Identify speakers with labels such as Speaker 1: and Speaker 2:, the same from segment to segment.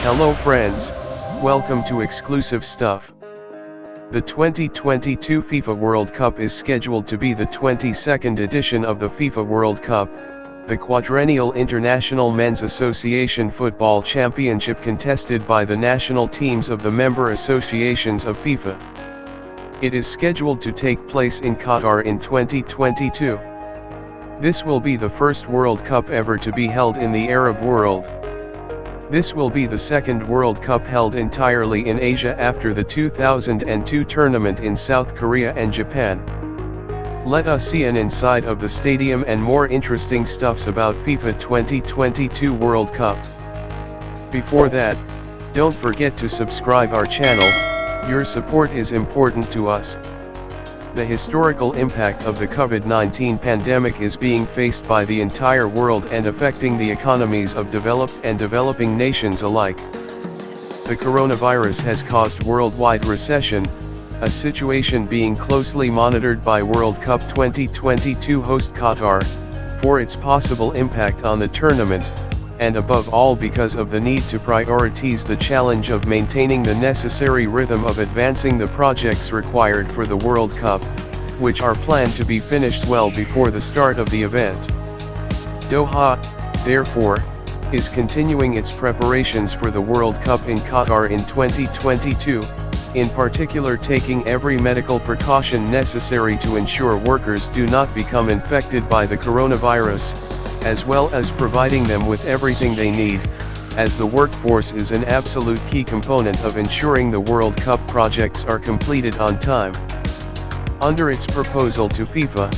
Speaker 1: Hello friends, welcome to Exclusive Stuff. The 2022 FIFA World Cup is scheduled to be the 22nd edition of the FIFA World Cup, the quadrennial international men's association football championship contested by the national teams of the member associations of FIFA. It is scheduled to take place in Qatar in 2022. This will be the first World Cup ever to be held in the Arab world. This will be the second World Cup held entirely in Asia after the 2002 tournament in South Korea and Japan. Let us see an inside of the stadium and more interesting stuffs about FIFA 2022 World Cup. Before that, don't forget to subscribe our channel, your support is important to us. The historical impact of the COVID-19 pandemic is being faced by the entire world and affecting the economies of developed and developing nations alike. The coronavirus has caused worldwide recession, a situation being closely monitored by World Cup 2022 host Qatar, for its possible impact on the tournament, and above all because of the need to prioritize the challenge of maintaining the necessary rhythm of advancing the projects required for the World Cup, which are planned to be finished well before the start of the event. Doha, therefore, is continuing its preparations for the World Cup in Qatar in 2022, in particular taking every medical precaution necessary to ensure workers do not become infected by the coronavirus, as well as providing them with everything they need, as the workforce is an absolute key component of ensuring the World Cup projects are completed on time. Under its proposal to FIFA,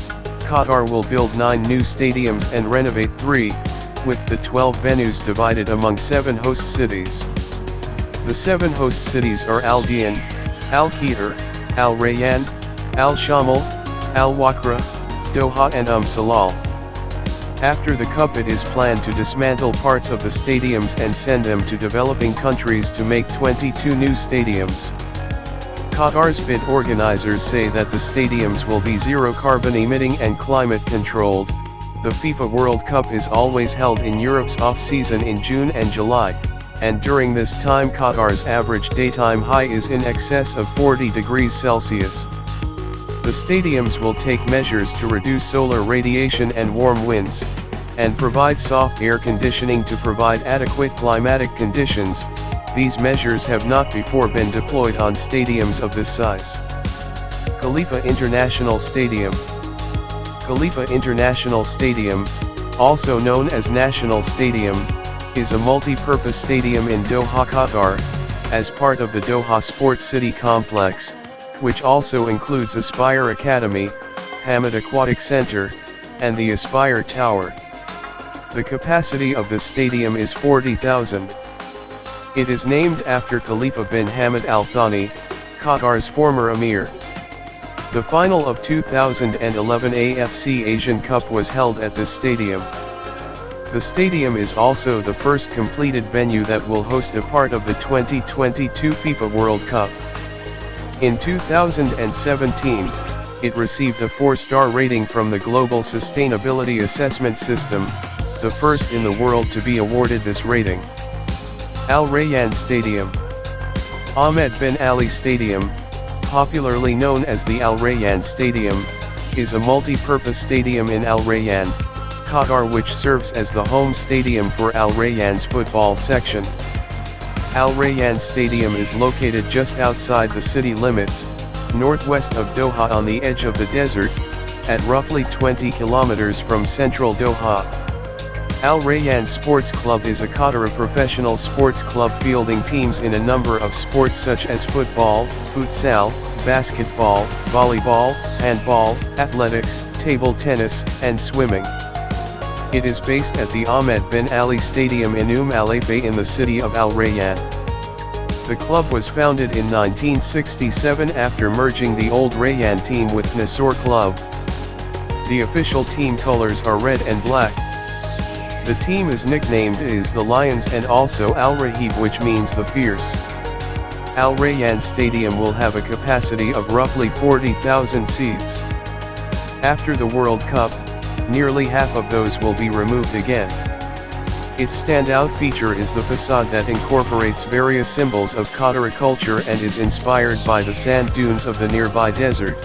Speaker 1: Qatar will build 9 new stadiums and renovate 3, with the 12 venues divided among 7 host cities. The 7 host cities are Al Dayan, Al Qatar, Al Rayyan, Al Shamal, Al Wakra, Doha and Salal. After the Cup, it is planned to dismantle parts of the stadiums and send them to developing countries to make 22 new stadiums. Qatar's bid organizers say that the stadiums will be zero carbon emitting and climate controlled. The FIFA World Cup is always held in Europe's off-season in June and July, and during this time Qatar's average daytime high is in excess of 40 degrees Celsius. The stadiums will take measures to reduce solar radiation and warm winds, and provide soft air conditioning to provide adequate climatic conditions. These measures have not before been deployed on stadiums of this size. Khalifa International Stadium. Khalifa International Stadium, also known as National Stadium, is a multi-purpose stadium in Doha, Qatar, as part of the Doha Sports City Complex, which also includes Aspire Academy, Hamad Aquatic Center, and the Aspire Tower. The capacity of the stadium is 40,000. It is named after Khalifa bin Hamad Al Thani, Qatar's former emir. The final of 2011 AFC Asian Cup was held at this stadium. The stadium is also the first completed venue that will host a part of the 2022 FIFA World Cup. In 2017, it received a 4-star rating from the Global Sustainability Assessment System, the first in the world to be awarded this rating. Al Rayyan Stadium. Ahmed bin Ali Stadium, popularly known as the Al Rayyan Stadium, is a multi-purpose stadium in Al Rayyan, Qatar, which serves as the home stadium for Al Rayyan's football section. Al Rayyan Stadium is located just outside the city limits, northwest of Doha on the edge of the desert, at roughly 20 kilometers from central Doha. Al Rayyan Sports Club is a Qatari professional sports club fielding teams in a number of sports such as football, futsal, basketball, volleyball, handball, athletics, table tennis, and swimming. It is based at the Ahmed bin Ali Stadium in Al Bay in the city of Al Rayyan. The club was founded in 1967 after merging the old Rayyan team with Nasor Club. The official team colors are red and black. The team is nicknamed as the Lions and also Al Rahib, which means the fierce. Al Rayyan Stadium will have a capacity of roughly 40,000 seats. After the World Cup, nearly half of those will be removed again. Its standout feature is the facade that incorporates various symbols of Qatari culture and is inspired by the sand dunes of the nearby desert.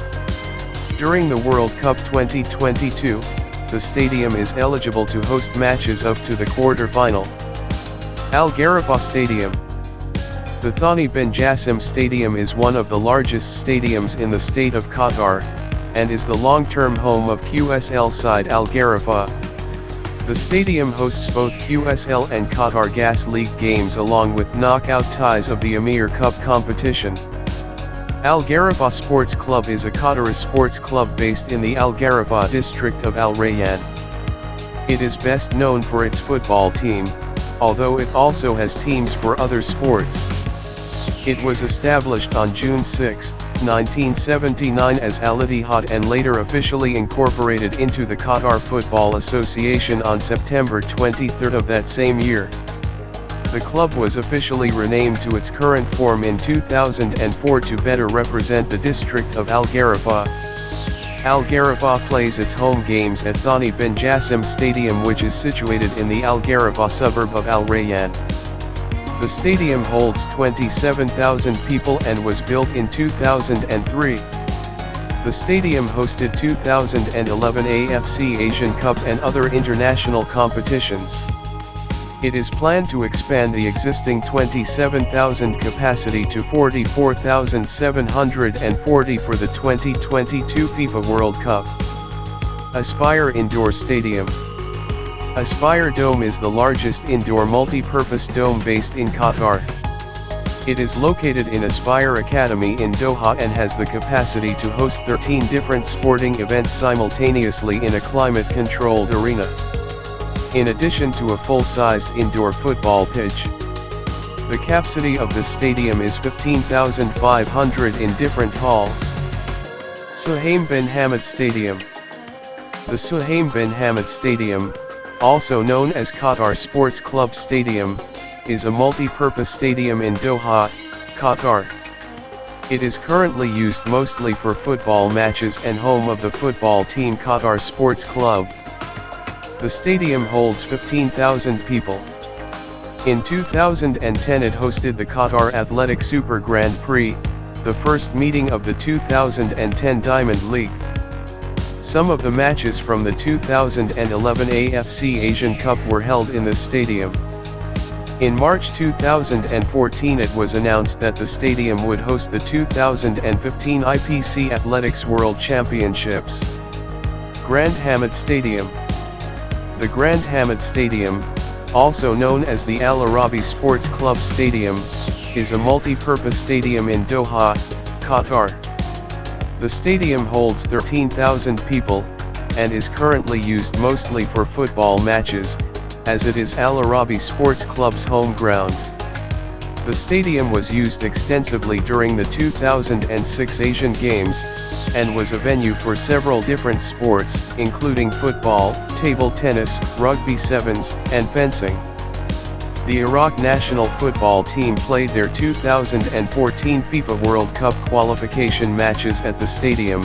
Speaker 1: During the World Cup 2022, the stadium is eligible to host matches up to the quarter-final. Al Gharafa Stadium. The Thani bin Jassim Stadium is one of the largest stadiums in the state of Qatar, and is the long-term home of QSL side Al Gharafa. The stadium hosts both QSL and Qatar Gas League games along with knockout ties of the Emir Cup competition. Al Gharafa Sports Club is a Qatari sports club based in the Al Gharafa district of Al Rayyan. It is best known for its football team, although it also has teams for other sports. It was established on June 6, 1979 as Al Ittihad and later officially incorporated into the Qatar Football Association on September 23 of that same year. The club was officially renamed to its current form in 2004 to better represent the district of Al Gharafa. Al Gharafa plays its home games at Thani bin Jassim Stadium, which is situated in the Al Gharafa suburb of Al Rayyan. The stadium holds 27,000 people and was built in 2003. The stadium hosted 2011 AFC Asian Cup and other international competitions. It is planned to expand the existing 27,000 capacity to 44,740 for the 2022 FIFA World Cup. Aspire Indoor Stadium. Aspire Dome is the largest indoor multi-purpose dome based in Qatar. It is located in Aspire Academy in Doha and has the capacity to host 13 different sporting events simultaneously in a climate-controlled arena. In addition to a full-sized indoor football pitch, the capacity of the stadium is 15,500 in different halls. Suhaim bin Hamad Stadium. The Suhaim bin Hamad Stadium, also known as Qatar Sports Club Stadium, is a multi-purpose stadium in Doha, Qatar. It is currently used mostly for football matches and home of the football team Qatar Sports Club. The stadium holds 15,000 people. In 2010 it hosted the Qatar Athletic Super Grand Prix, the first meeting of the 2010 Diamond League. Some of the matches from the 2011 AFC Asian Cup were held in the stadium. In March 2014 it was announced that the stadium would host the 2015 IPC Athletics World Championships. Grand Hamad Stadium. The Grand Hamad Stadium, also known as the Al Arabi Sports Club Stadium, is a multi-purpose stadium in Doha, Qatar. The stadium holds 13,000 people, and is currently used mostly for football matches, as it is Al Arabi Sports Club's home ground. The stadium was used extensively during the 2006 Asian Games, and was a venue for several different sports, including football, table tennis, rugby sevens, and fencing. The Iraq national football team played their 2014 FIFA World Cup qualification matches at the stadium,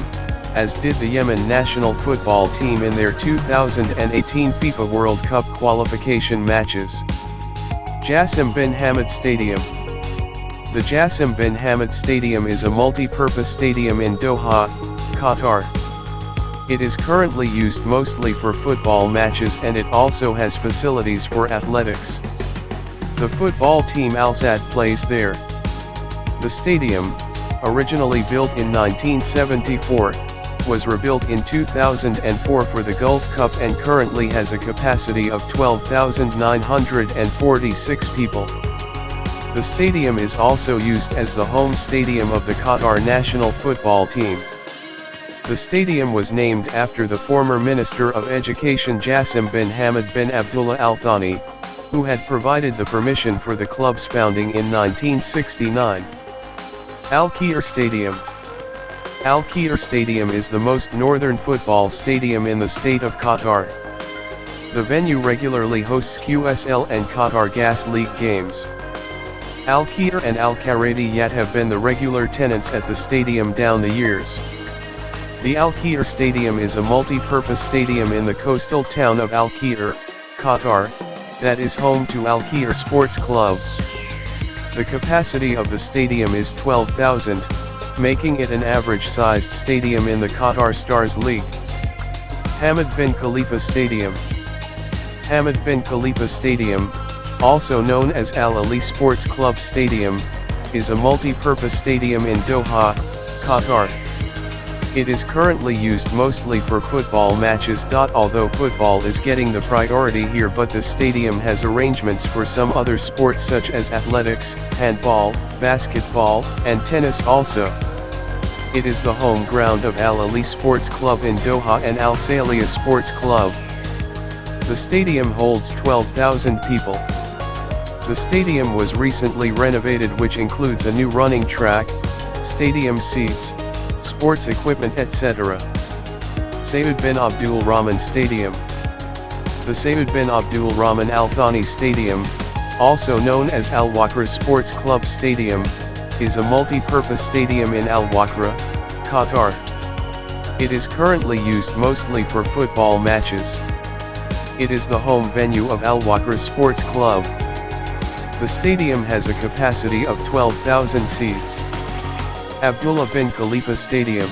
Speaker 1: as did the Yemen national football team in their 2018 FIFA World Cup qualification matches. Jassim bin Hamad Stadium. The Jassim bin Hamad Stadium is a multi-purpose stadium in Doha, Qatar. It is currently used mostly for football matches and it also has facilities for athletics. The football team Al Sadd plays there. The stadium, originally built in 1974, was rebuilt in 2004 for the Gulf Cup and currently has a capacity of 12,946 people. The stadium is also used as the home stadium of the Qatar national football team. The stadium was named after the former Minister of Education Jassim bin Hamad bin Abdullah Al Thani, who had provided the permission for the club's founding in 1969. Al Qatar Stadium. Al Qatar Stadium is the most northern football stadium in the state of Qatar. The venue regularly hosts QSL and Qatar Gas League games. Al Qatar and Al Qaraydiyat have been the regular tenants at the stadium down the years. The Al Qatar Stadium is a multi-purpose stadium in the coastal town of Al Qatar, Qatar, that is home to Al Khair Sports Club. The capacity of the stadium is 12,000, making it an average-sized stadium in the Qatar Stars League. Hamad bin Khalifa Stadium. Hamad bin Khalifa Stadium, also known as Al Ali Sports Club Stadium, is a multi-purpose stadium in Doha, Qatar. It is currently used mostly for football matches. Although football is getting the priority here, but the stadium has arrangements for some other sports such as athletics, handball, basketball, and tennis also. It is the home ground of Al Ali Sports Club in Doha and Al Salia Sports Club. The stadium holds 12,000 people. The stadium was recently renovated, which includes a new running track, stadium seats, sports equipment, etc. Saud bin Abdul Rahman Stadium. The Saud bin Abdul Rahman Al Thani Stadium, also known as Al Wakra Sports Club Stadium, is a multi-purpose stadium in Al Wakra, Qatar. It is currently used mostly for football matches. It is the home venue of Al Wakra Sports Club. The stadium has a capacity of 12,000 seats. Abdullah bin Khalifa Stadium.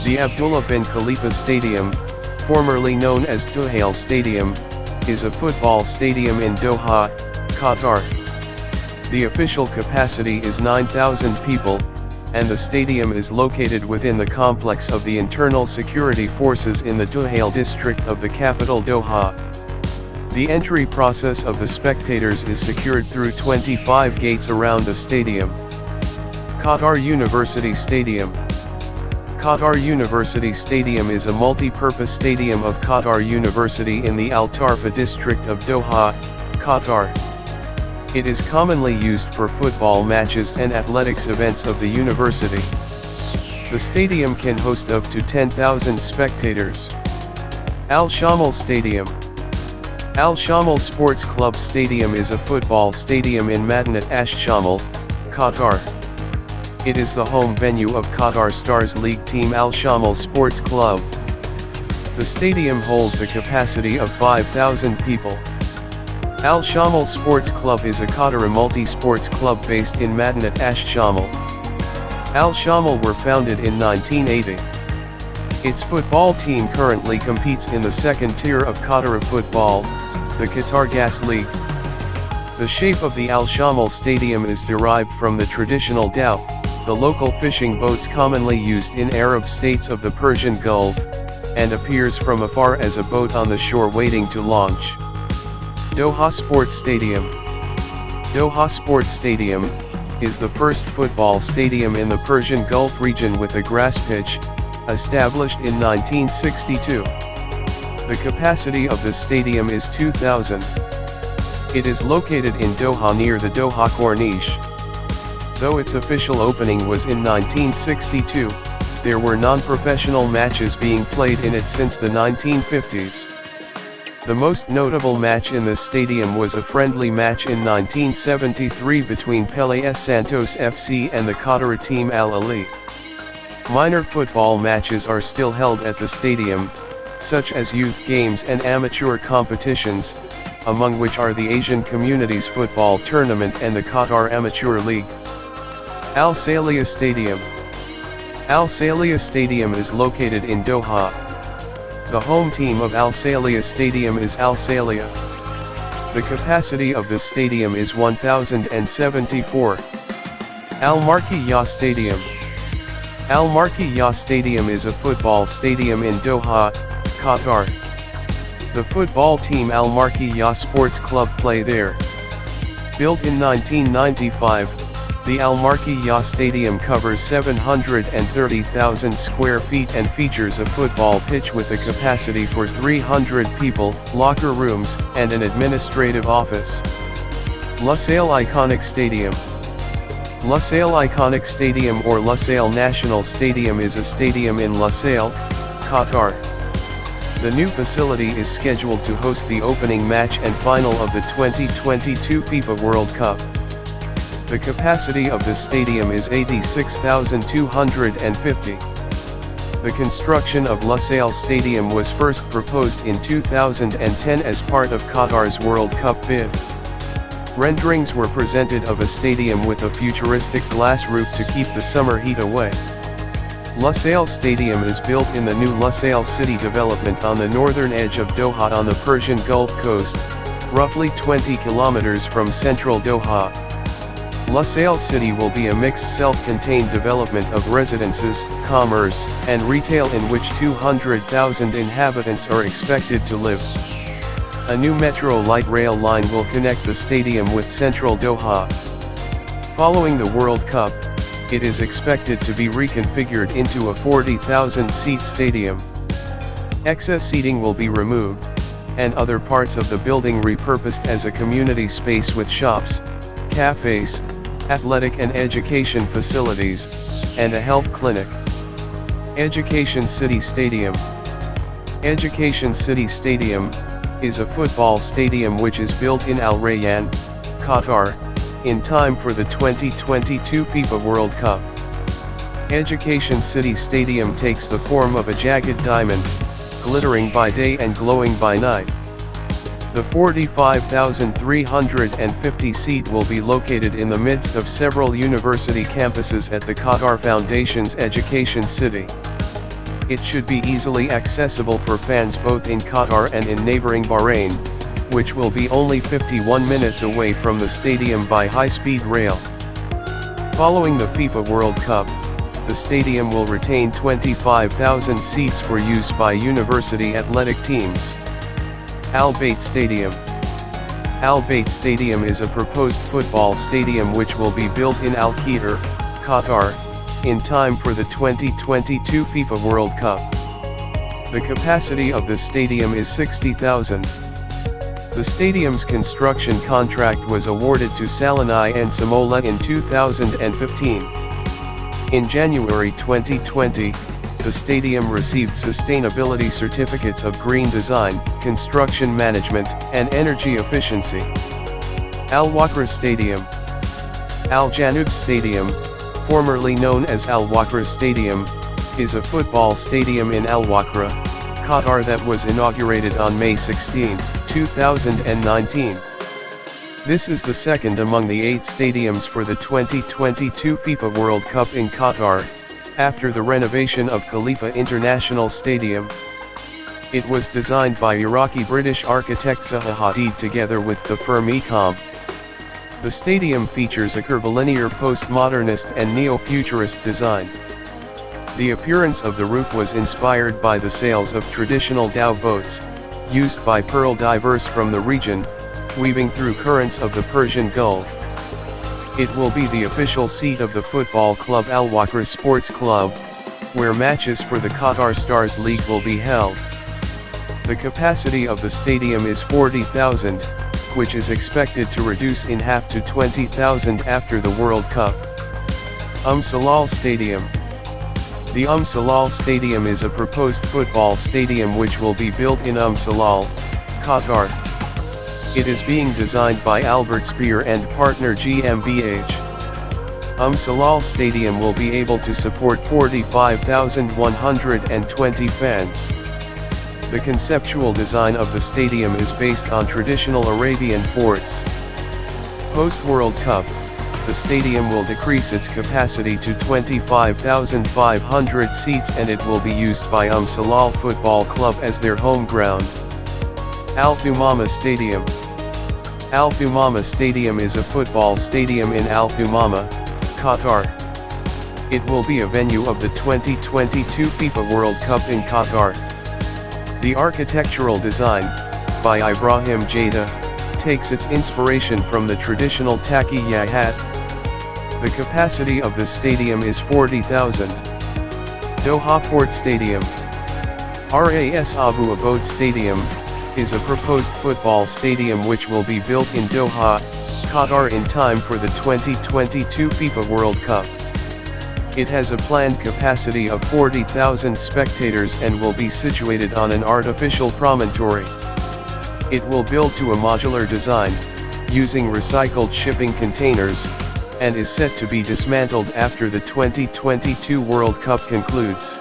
Speaker 1: The Abdullah bin Khalifa Stadium, formerly known as Duhail Stadium, is a football stadium in Doha, Qatar. The official capacity is 9,000 people, and the stadium is located within the complex of the Internal Security Forces in the Duhail district of the capital Doha. The entry process of the spectators is secured through 25 gates around the stadium. Qatar University Stadium. Qatar University Stadium is a multi-purpose stadium of Qatar University in the Al Tarfa district of Doha, Qatar. It is commonly used for football matches and athletics events of the university. The stadium can host up to 10,000 spectators. Al Shamal Stadium. Al Shamal Sports Club Stadium is a football stadium in Madinat Ash Shamal, Qatar. It is the home venue of Qatar Stars League team Al Shamal Sports Club. The stadium holds a capacity of 5,000 people. Al Shamal Sports Club is a Qatari multi-sports club based in Madinat Ash Shamal. Al Shamal were founded in 1980. Its football team currently competes in the second tier of Qatari football, the Qatar Gas League. The shape of the Al Shamal Stadium is derived from the traditional dhow, the local fishing boats commonly used in Arab states of the Persian Gulf, and appears from afar as a boat on the shore waiting to launch. Doha Sports Stadium. Doha Sports Stadium is the first football stadium in the Persian Gulf region with a grass pitch, established in 1962. The capacity of the stadium is 2,000. It is located in Doha near the Doha Corniche. Though its official opening was in 1962, there were non-professional matches being played in it since the 1950s. The most notable match in the stadium was a friendly match in 1973 between Pelé Santos FC and the Qatari team Al Ali. Minor football matches are still held at the stadium, such as youth games and amateur competitions, among which are the Asian Communities Football Tournament and the Qatar Amateur League. Al Salia Stadium. Al Salia Stadium is located in Doha. The home team of Al Salia Stadium is Al Salia. The capacity of the stadium is 1,074. Al Marqiya Stadium. Al Marqiya Stadium is a football stadium in Doha, Qatar. The football team Al Marqiya Sports Club play there. Built in 1995, the Al Marqiya Stadium covers 730,000 square feet and features a football pitch with a capacity for 300 people, locker rooms, and an administrative office. Lusail Iconic Stadium. Lusail Iconic Stadium or Lusail National Stadium is a stadium in Lusail, Qatar. The new facility is scheduled to host the opening match and final of the 2022 FIFA World Cup. The capacity of the stadium is 86,250. The construction of Lusail Stadium was first proposed in 2010 as part of Qatar's World Cup bid. Renderings were presented of a stadium with a futuristic glass roof to keep the summer heat away. Lusail Stadium is built in the new Lusail City development on the northern edge of Doha on the Persian Gulf Coast, roughly 20 kilometers from central Doha. Lusail City will be a mixed self-contained development of residences, commerce, and retail in which 200,000 inhabitants are expected to live. A new metro light rail line will connect the stadium with central Doha. Following the World Cup, it is expected to be reconfigured into a 40,000-seat stadium. Excess seating will be removed, and other parts of the building repurposed as a community space with shops, cafes, athletic and education facilities, and a health clinic. Education City Stadium. Education City Stadium is a football stadium which is built in Al Rayyan, Qatar, in time for the 2022 FIFA World Cup. Education City Stadium takes the form of a jagged diamond, glittering by day and glowing by night. The 45,350 seat will be located in the midst of several university campuses at the Qatar Foundation's Education City. It should be easily accessible for fans both in Qatar and in neighboring Bahrain, which will be only 51 minutes away from the stadium by high-speed rail. Following the FIFA World Cup, the stadium will retain 25,000 seats for use by university athletic teams. Al Bayt Stadium. Al Bayt Stadium is a proposed football stadium which will be built in Al Qatar, Qatar, in time for the 2022 FIFA World Cup. The capacity of the stadium is 60,000. The stadium's construction contract was awarded to Salanai and Samola in 2015. In January 2020, the stadium received sustainability certificates of green design, construction management, and energy efficiency. Al Wakra Stadium. Al Janub Stadium, formerly known as Al Wakra Stadium, is a football stadium in Al Wakra, Qatar that was inaugurated on May 16, 2019. This is the second among the 8 stadiums for the 2022 FIFA World Cup in Qatar, after the renovation of Khalifa International Stadium. It was designed by Iraqi-British architect Zaha Hadid together with the firm Ecom. The stadium features a curvilinear postmodernist and neo-futurist design. The appearance of the roof was inspired by the sails of traditional dhow boats, used by pearl divers from the region, weaving through currents of the Persian Gulf. It will be the official seat of the football club Al Wakra Sports Club, where matches for the Qatar Stars League will be held. The capacity of the stadium is 40,000, which is expected to reduce in half to 20,000 after the World Cup. Salal Stadium. The Salal Stadium is a proposed football stadium which will be built in Salal, Qatar. It is being designed by Albert Speer and partner GmbH. Salal Stadium will be able to support 45,120 fans. The conceptual design of the stadium is based on traditional Arabian forts. Post-World Cup, the stadium will decrease its capacity to 25,500 seats and it will be used by Salal Football Club as their home ground. Al Thumama Stadium. Al Thumama Stadium is a football stadium in Al Thumama, Qatar. It will be a venue of the 2022 FIFA World Cup in Qatar. The architectural design, by Ibrahim Jada, takes its inspiration from the traditional taqiyya hat. The capacity of the stadium is 40,000. Doha Port Stadium. RAS Abu Abod Stadium is a proposed football stadium which will be built in Doha, Qatar in time for the 2022 FIFA World Cup. It has a planned capacity of 40,000 spectators and will be situated on an artificial promontory. It will build to a modular design, using recycled shipping containers, and is set to be dismantled after the 2022 World Cup concludes.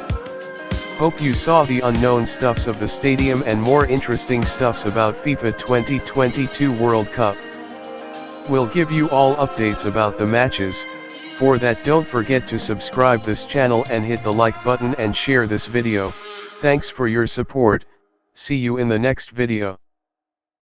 Speaker 1: Hope you saw the unknown stuffs of the stadium and more interesting stuffs about FIFA 2022 World Cup. We'll give you all updates about the matches. For that, don't forget to subscribe this channel and hit the like button and share this video. Thanks for your support. See you in the next video.